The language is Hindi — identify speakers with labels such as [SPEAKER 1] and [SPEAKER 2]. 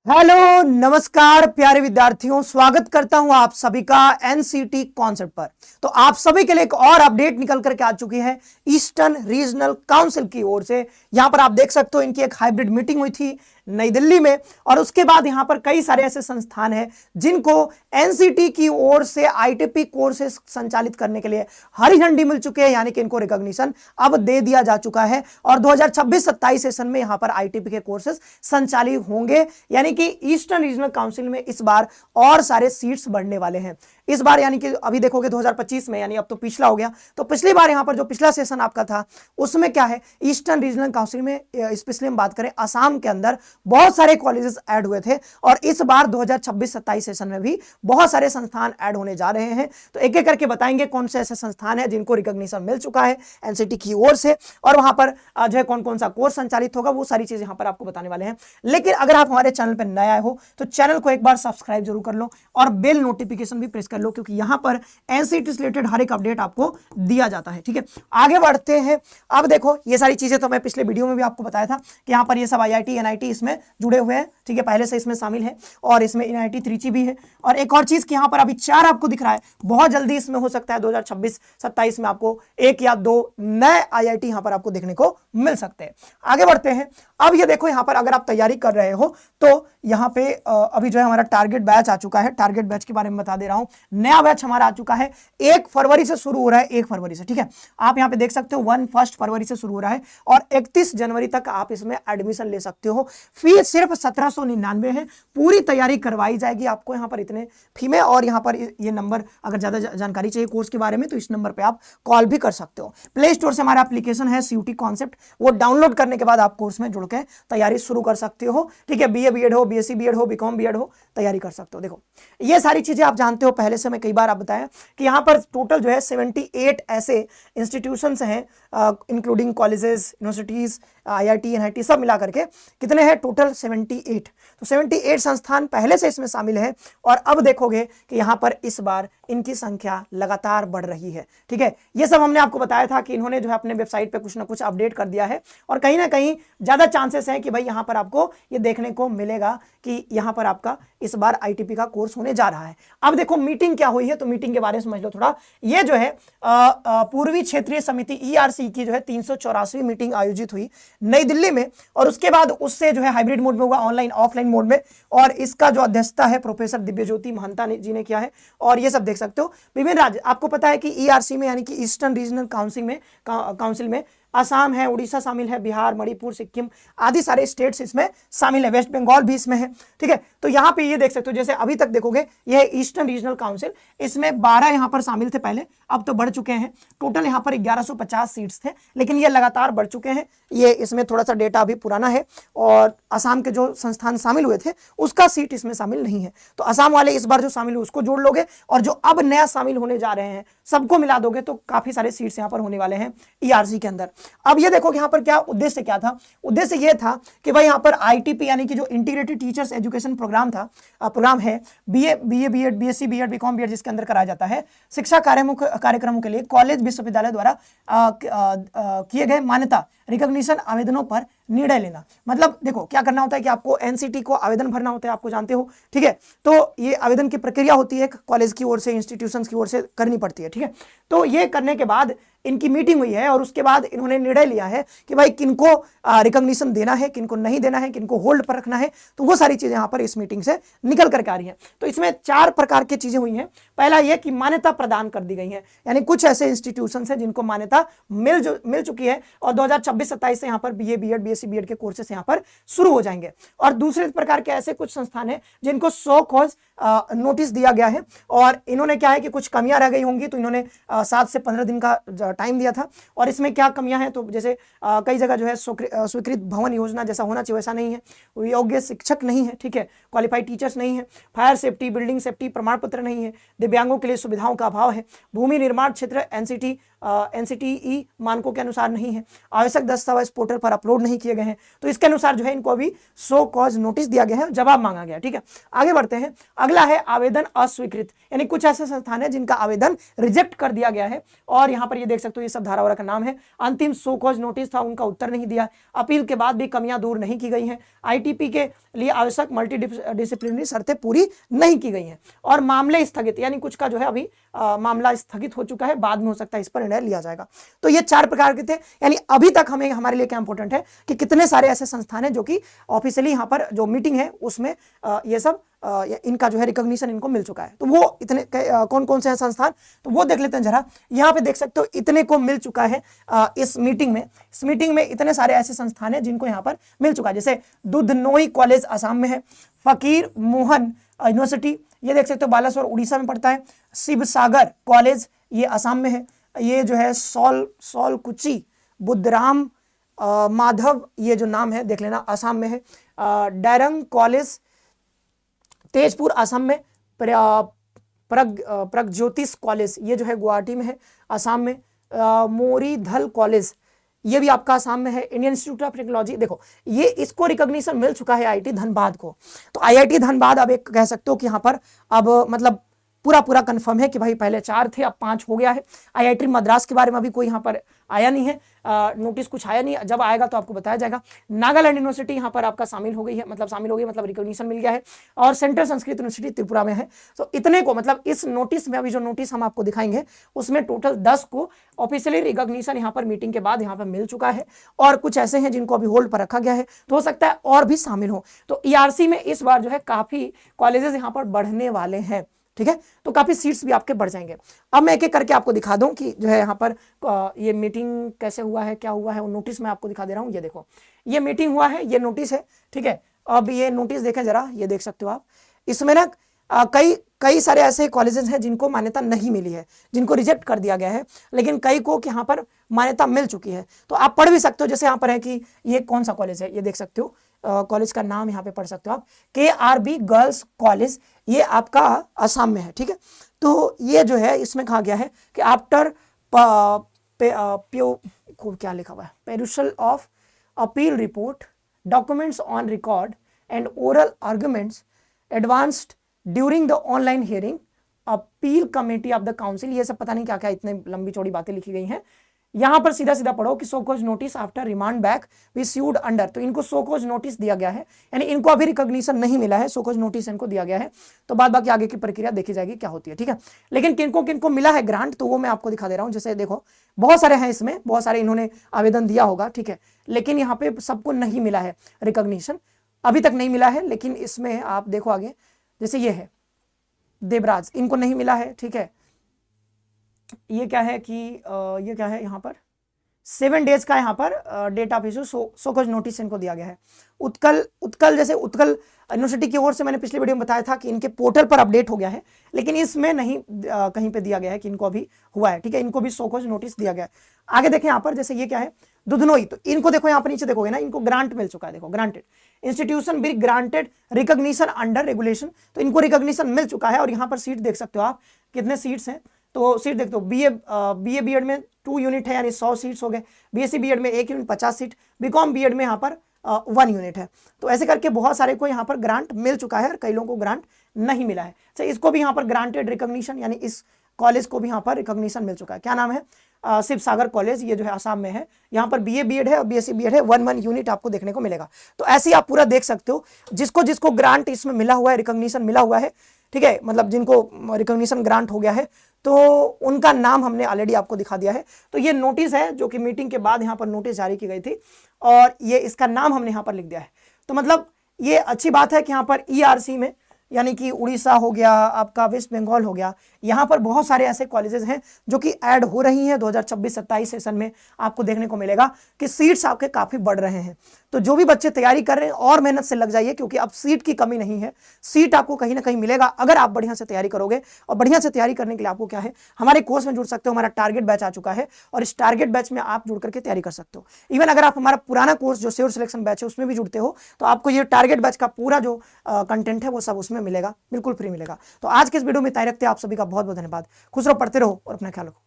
[SPEAKER 1] हेलो नमस्कार प्यारे विद्यार्थियों, स्वागत करता हूं आप सभी का एनसीटी कॉन्सेप्ट पर। तो आप सभी के लिए एक और अपडेट निकल करके आ चुकी है ईस्टर्न रीजनल काउंसिल की ओर से। यहां पर आप देख सकते हो इनकी एक हाइब्रिड मीटिंग हुई थी नई दिल्ली में, और उसके बाद यहां पर कई सारे ऐसे संस्थान हैं जिनको एनसीटी की ओर से आईटीपी कोर्सेस संचालित करने के लिए हरी झंडी मिल चुकी है, यानी कि इनको रिकॉग्निशन अब दे दिया जा चुका है और 2026-27 सेशन में यहां पर आईटीपी के कोर्सेस संचालित होंगे। यानी कि ईस्टर्न रीजनल काउंसिल में इस बार और सारे सीट्स बढ़ने वाले हैं इस बार। यानी कि अभी देखोगे 2025 में, यानी अब तो पिछला हो गया, तो पिछली बार यहां पर जो पिछला सेशन आपका था उसमें क्या है, ईस्टर्न रीजनल काउंसिल में स्पेशली हम बात करें आसाम के अंदर बहुत सारे कॉलेजेस ऐड हुए थे, और इस बार 2026-27 सेशन में भी बहुत सारे संस्थान ऐड होने जा रहे हैं। तो एक एक करके बताएंगे कौन से ऐसे संस्थान हैं जिनको रिकॉग्निशन मिल चुका है एनसीटी की ओर से, और वहां पर जो है कौन कौन सा कोर्स संचालित होगा, वो सारी चीजें यहां पर आपको बताने वाले हैं। लेकिन अगर आप हमारे चैनल पर नए आए हो तो चैनल को एक बार सब्सक्राइब जरूर कर लो और बेल नोटिफिकेशन भी प्रेस कर लो, क्योंकि यहां पर एनसीटी से रिलेटेड हर एक अपडेट आपको दिया जाता है। ठीक है, आगे बढ़ते हैं। अब देखो ये सारी चीजें तो मैं पिछले वीडियो में भी आपको बताया था कि यहां पर ये सब आईआईटी एनआईटी इसमें जुड़े हुए हैं। ठीक है, पहले से इसमें शामिल है, और इसमें एनआईटी त्रिची भी है। और एक और चीज कि यहां पर अभी 4 आपको दिख रहा है, बहुत जल्दी इसमें हो सकता है 2026-27 में आपको 1 या 2 नए आईआईटी यहां पर आपको देखने को मिल सकते हैं। आगे बढ़ते हैं। अब ये देखो यहां पर अगर आप तैयारी कर रहे हो तो यहां पे अभी जो है हमारा टारगेट बैच आ चुका है। टारगेट बैच के बारे में बता दे रहा हूं, नया बैच हमारा आ चुका है, 1 फरवरी से शुरू हो रहा है, 1 फरवरी से। ठीक है, आप यहां पे देख सकते हो 1 फरवरी से शुरू हो रहा है और 31 जनवरी तक आप इसमें एडमिशन ले सकते हो। फीस सिर्फ 1799 है, पूरी तैयारी करवाई जाएगी आपको यहाँ पर इतने फी में। और यहाँ पर ये नंबर, अगर ज्यादा जानकारी चाहिए कोर्स के बारे में तो इस नंबर पे आप कॉल भी कर सकते हो। प्ले स्टोर से हमारा एप्लीकेशन है सीयूटी कॉन्सेप्ट, वो डाउनलोड करने के बाद आप कोर्स में जुड़ के तैयारी शुरू कर सकते हो। ठीक है, बीए बीएड हो, बीएससी बीएड हो, बीकॉम बीएड हो, तैयारी कर सकते हो। देखो ये सारी चीजें आप जानते हो पहले से, मैं कई बार आप बताया कि यहाँ पर टोटल जो है 78 ऐसे इंस्टीट्यूशंस हैं, including colleges, universities, IIT NIT सब मिला करके कितने हैं टोटल 78। तो 78 संस्थान पहले से इसमें शामिल है, और अब देखोगे कि यहाँ पर इस बार इनकी संख्या लगातार बढ़ रही है। ठीक है, ये सब हमने आपको बताया था कि इन्होंने जो है अपने वेबसाइट पे कुछ ना कुछ अपडेट कर दिया है, और कहीं ना कहीं ज्यादा चांसेस हैं कि भाई यहाँ पर आपको ये देखने को मिलेगा कि यहाँ पर आपका इस बार आईटीपी का कोर्स होने जा रहा है। अब देखो मीटिंग क्या हुई है, तो मीटिंग के बारे में समझ लो थोड़ा। ये जो है पूर्वी क्षेत्रीय समिति ईआरसी की जो है 384वीं मीटिंग आयोजित हुई नई दिल्ली में, और उसके बाद उससे जो है हाइब्रिड मोड में होगा, ऑनलाइन ऑफलाइन मोड में, और इसका जो अध्यक्षता है प्रोफेसर दिव्यज्योति महंता जी ने किया है। और ये सब देख सकते हो विभिन्न राज्य, आपको पता है कि ईआरसी में यानी कि ईस्टर्न रीजनल काउंसिल में असम है, उड़ीसा शामिल है, बिहार, मणिपुर, सिक्किम आदि सारे स्टेट्स इसमें शामिल है, वेस्ट बंगाल भी इसमें है। ठीक है, तो यहाँ पे ये देख सकते हो, जैसे अभी तक देखोगे ये ईस्टर्न रीजनल काउंसिल, इसमें 12 यहाँ पर शामिल थे पहले, अब तो बढ़ चुके हैं। टोटल यहाँ पर 1150 सीट्स थे, लेकिन ये लगातार बढ़ चुके हैं। ये इसमें थोड़ा सा डेटा अभी पुराना है, और असम के जो संस्थान शामिल हुए थे उसका सीट इसमें शामिल नहीं है। तो असम वाले इस बार जो शामिल हुए उसको जोड़ लोगे, और जो अब नया शामिल होने जा रहे हैं सबको मिला दोगे तो काफी सारे सीट्स यहाँ पर होने वाले हैं ईआरसी के अंदर। अब ये देखो कि यहाँ पर क्या उद्देश्य क्या था। उद्देश्य ये था कि भाई यहाँ पर आईटीपी यानी कि जो इंटीग्रेटेड टीचर्स एजुकेशन प्रोग्राम था, प्रोग्राम है, BA BEd, BSc BEd, BCom BEd जिसके अंदर कराया जाता है, शिक्षा कार्यक्रमों के लिए कॉलेज विश्वविद्यालय द्वारा किए गए मान्यता रिकॉग्निशन आवेदनों पर निर्णय लेना। मतलब देखो क्या करना होता है कि आपको एनसीटी को आवेदन भरना होता है, आपको जानते हो। ठीक है, तो ये आवेदन की प्रक्रिया होती है, कॉलेज की ओर से, इंस्टीट्यूशंस की ओर से करनी पड़ती है। ठीक है, तो ये करने के बाद इनकी मीटिंग हुई है, और उसके बाद इन्होंने निर्णय लिया है कि भाई किनको रिकॉग्निशन देना है, किनको नहीं देना है, किनको होल्ड पर रखना है। तो वो सारी चीजें यहाँ पर इस मीटिंग से निकल करके आ रही हैं। तो इसमें 4 प्रकार की चीजें हुई हैं। पहला यह कि मान्यता प्रदान कर दी गई है, यानी कुछ ऐसे इंस्टीट्यूशन है जिनको मान्यता मिल चुकी है, और 2026-27 से यहाँ पर बीए बीएड, बीएससी बीएड के कोर्सेस यहाँ पर शुरू हो जाएंगे। और दूसरे प्रकार के ऐसे कुछ संस्थान है जिनको सो कॉज नोटिस दिया गया है, और इन्होंने क्या है कि कुछ कमियां रह गई होंगी, तो इन्होंने 7 से 15 दिन का टाइम दिया था। और इसमें क्या कमियां हैं, तो जैसे कई जगह जो है स्वीकृत भवन योजना जैसा होना चाहिए वैसा नहीं है, योग्य शिक्षक नहीं है, ठीक है, क्वालिफाइड टीचर्स नहीं है, फायर सेफ्टी, बिल्डिंग सेफ्टी प्रमाण पत्र नहीं है, दिव्यांगों के लिए सुविधाओं का अभाव है, भूमि निर्माण क्षेत्र एनसीटी एनसीटीई मानकों के अनुसार नहीं है, आवश्यक दस्तावेज पोर्टल पर अपलोड नहीं किए गए हैं, तो इसके अनुसार जो है इनको अभी सो कॉज नोटिस दिया गया है, जवाब मांगा गया। ठीक है, आगे बढ़ते हैं। अगला है आवेदन अस्वीकृत, यानी कुछ ऐसे संस्थान है जिनका आवेदन रिजेक्ट कर दिया गया है, और यहाँ पर ये देख सकते हो ये सब धारा का नाम है। अंतिम सो कॉज नोटिस था, उनका उत्तर नहीं दिया, अपील के बाद भी कमियां दूर नहीं की गई हैं, आईटीपी के लिए आवश्यक मल्टी डिसिप्लिनरी शर्तें पूरी नहीं की गई हैं, और मामले स्थगित, यानी कुछ का जो है अभी मामला स्थगित हो चुका है, बाद में हो सकता है इस पर निर्णय लिया जाएगा। तो ये 4 प्रकार के थे, यानी अभी तक हमें हमारे लिए क्या इंपॉर्टेंट है कि कितने सारे ऐसे संस्थान हैं जो कि ऑफिशियली यहाँ पर जो मीटिंग है उसमें ये सब इनका जो है रिकॉग्निशन इनको मिल चुका है। तो वो इतने कौन कौन से हैं संस्थान, तो वो देख लेते हैं जरा। यहाँ पे देख सकते हो इतने को मिल चुका है इस मीटिंग में इतने सारे ऐसे संस्थान हैं जिनको यहाँ पर मिल चुका है। जैसे दुधनोई कॉलेज असम में है, फकीर मोहन यूनिवर्सिटी ये देख सकते हो बालासोर उड़ीसा में पड़ता है, शिव सागर कॉलेज ये असम में है, ये जो है सोलकुची बुद्धराम माधव ये जो नाम है देख लेना असम में है, डायरंग कॉलेज तेजपुर असम में, प्रगज्योतिष कॉलेज ये जो है गुवाहाटी में है असम में, मोरीधल कॉलेज ये भी आपका असम में है, इंडियन इंस्टीट्यूट ऑफ टेक्नोलॉजी देखो ये इसको रिकॉग्निशन मिल चुका है आईआईटी धनबाद को। तो आईआईटी धनबाद अब एक कह सकते हो कि यहाँ पर अब मतलब पूरा कंफर्म है कि भाई पहले 4 थे अब 5 हो गया है। आईआईटी मद्रास के बारे में अभी कोई यहाँ पर आया नहीं है, नोटिस कुछ आया नहीं, जब आएगा तो आपको बताया जाएगा। नागालैंड यूनिवर्सिटी यहाँ पर आपका शामिल हो गई है, मतलब रिकॉग्निशन मिल गया है, और सेंट्रल संस्कृत यूनिवर्सिटी त्रिपुरा में है। तो इतने को मतलब इस नोटिस में अभी जो नोटिस हम आपको दिखाएंगे उसमें टोटल 10 को ऑफिशियली रिकॉग्निशन यहाँ पर मीटिंग के बाद यहाँ पर मिल चुका है, और कुछ ऐसे हैं जिनको अभी होल्ड पर रखा गया है, तो हो सकता है और भी शामिल हो। तो ईआरसी में इस बार जो है काफी कॉलेजेस यहाँ पर बढ़ने वाले हैं। ठीक है, तो काफी सीट्स भी आपके बढ़ जाएंगे। अब मैं एक एक करके आपको दिखा दूं कि जो है यहाँ पर ये मीटिंग कैसे हुआ है, क्या हुआ है, वो नोटिस मैं आपको दिखा दे रहा हूँ। ये देखो ये मीटिंग हुआ है, ये नोटिस है। ठीक है, अब ये नोटिस देखें जरा, ये देख सकते हो आप, इसमें ना कई सारे ऐसे कॉलेजेस हैं जिनको मान्यता नहीं मिली है, जिनको रिजेक्ट कर दिया गया है, लेकिन कई को यहाँ पर मान्यता मिल चुकी है। तो आप पढ़ भी सकते हो, जैसे यहाँ पर है कि ये कौन सा कॉलेज है, ये देख सकते हो कॉलेज का नाम यहाँ पे पढ़ सकते हो आप, KRB गर्ल्स कॉलेज, ये आपका असम में है। ठीक है, तो ये जो है इसमें कहा गया है कि आफ्टर क्या लिखा हुआ है, perusal of appeal report, documents on record and oral arguments advanced during the online hearing, appeal committee of the council, ये सब पता नहीं क्या क्या इतने लंबी चौड़ी बातें लिखी गई हैं। यहां पर सीधा सीधा पढ़ो कि show cause notice after remand back issued under, तो इनको सोकोज नोटिस दिया गया है, यानी इनको अभी रिकॉग्निशन नहीं मिला है, सोकोज नोटिस इनको दिया गया है। तो बाद बाकी आगे की प्रक्रिया देखी जाएगी क्या होती है। ठीक है, लेकिन किनको किनको मिला है ग्रांट, तो वो मैं आपको दिखा दे रहा हूं। जैसे देखो बहुत सारे हैं इसमें, बहुत सारे इन्होंने आवेदन दिया होगा। ठीक है, लेकिन यहाँ पे सबको नहीं मिला है रिकॉग्निशन, अभी तक नहीं मिला है। लेकिन इसमें आप देखो आगे, जैसे ये है देवराज, इनको नहीं मिला है। ठीक है, ये क्या है कि ये क्या है, यहाँ पर 7 डेज का यहाँ पर डेट ऑफ इशू सोकोज नोटिस इनको दिया गया है। उत्कल जैसे उत्कल यूनिवर्सिटी की ओर से मैंने पिछले वीडियो में बताया था कि इनके पोर्टल पर अपडेट हो गया है, लेकिन इसमें नहीं कहीं पे दिया गया है कि इनको अभी हुआ है। ठीक है, इनको भी सोकोज नोटिस दिया गया है। आगे देखें यहाँ पर, जैसे ये क्या है दुधनोई, तो इनको देखो यहाँ पर नीचे देखोगे ना, इनको ग्रांट मिल चुका है। देखो granted institution be granted recognition under regulation, तो इनको रिकॉग्निशन मिल चुका है। और यहाँ पर सीट देख सकते हो आप कितने सीट्स हैं, तो सीट देखते हो बीए बीएड में 2 यूनिट है, यानी 100 सीट्स हो गए, बीएससी बीएड में 1 यूनिट 50 सीट, बीकॉम बीएड में यहाँ पर 1 यूनिट है। तो ऐसे करके बहुत सारे को यहाँ पर ग्रांट मिल चुका है और कई लोगों को ग्रांट नहीं मिला है। तो इसको भी यहाँ पर ग्रांटेड रिकॉग्निशन, यानी इस कॉलेज को भी यहाँ पर रिकॉग्निशन मिल चुका है। क्या नाम है, शिव सागर कॉलेज, ये जो है आसाम में है। यहाँ पर बीए बीएड है और बीएससी बीएड है, 1 यूनिट आपको देखने को मिलेगा। तो ऐसे ही आप पूरा देख सकते हो, जिसको जिसको ग्रांट इसमें मिला हुआ है, रिकॉग्निशन मिला हुआ है। ठीक है, मतलब जिनको रिकॉग्निशन ग्रांट हो गया है, तो उनका नाम हमने ऑलरेडी आपको दिखा दिया है। तो ये नोटिस है जो कि मीटिंग के बाद यहाँ पर नोटिस जारी की गई थी, और ये इसका नाम हमने यहाँ पर लिख दिया है। तो मतलब ये अच्छी बात है कि यहाँ पर ईआरसी में, यानी कि उड़ीसा हो गया, आपका वेस्ट बंगाल हो गया, यहाँ पर बहुत सारे ऐसे कॉलेजेस हैं जो कि ऐड हो रही हैं। 2026-27 सेशन में आपको देखने को मिलेगा कि सीट्स आपके काफ़ी बढ़ रहे हैं। तो जो भी बच्चे तैयारी कर रहे हैं और मेहनत से लग जाइए, क्योंकि अब सीट की कमी नहीं है, सीट आपको कहीं ना कहीं मिलेगा अगर आप बढ़िया से तैयारी करोगे। और बढ़िया से तैयारी करने के लिए आपको क्या है, हमारे कोर्स में जुड़ सकते हो। हमारा टारगेट बैच आ चुका है और इस टारगेट बैच में आप जुड़ करके तैयारी कर सकते हो। इवन अगर आप हमारा पुराना कोर्स जो श्योर सिलेक्शन बैच है उसमें भी जुड़ते हो, तो आपको ये टारगेट बैच का पूरा जो कंटेंट है वो सब उसमें मिलेगा, बिल्कुल फ्री मिलेगा। तो आज के इस वीडियो में तैयारी रखते हैं। आप सभी का बहुत बहुत धन्यवाद। खुश रहो, पढ़ते रहो और अपना ख्याल रखो।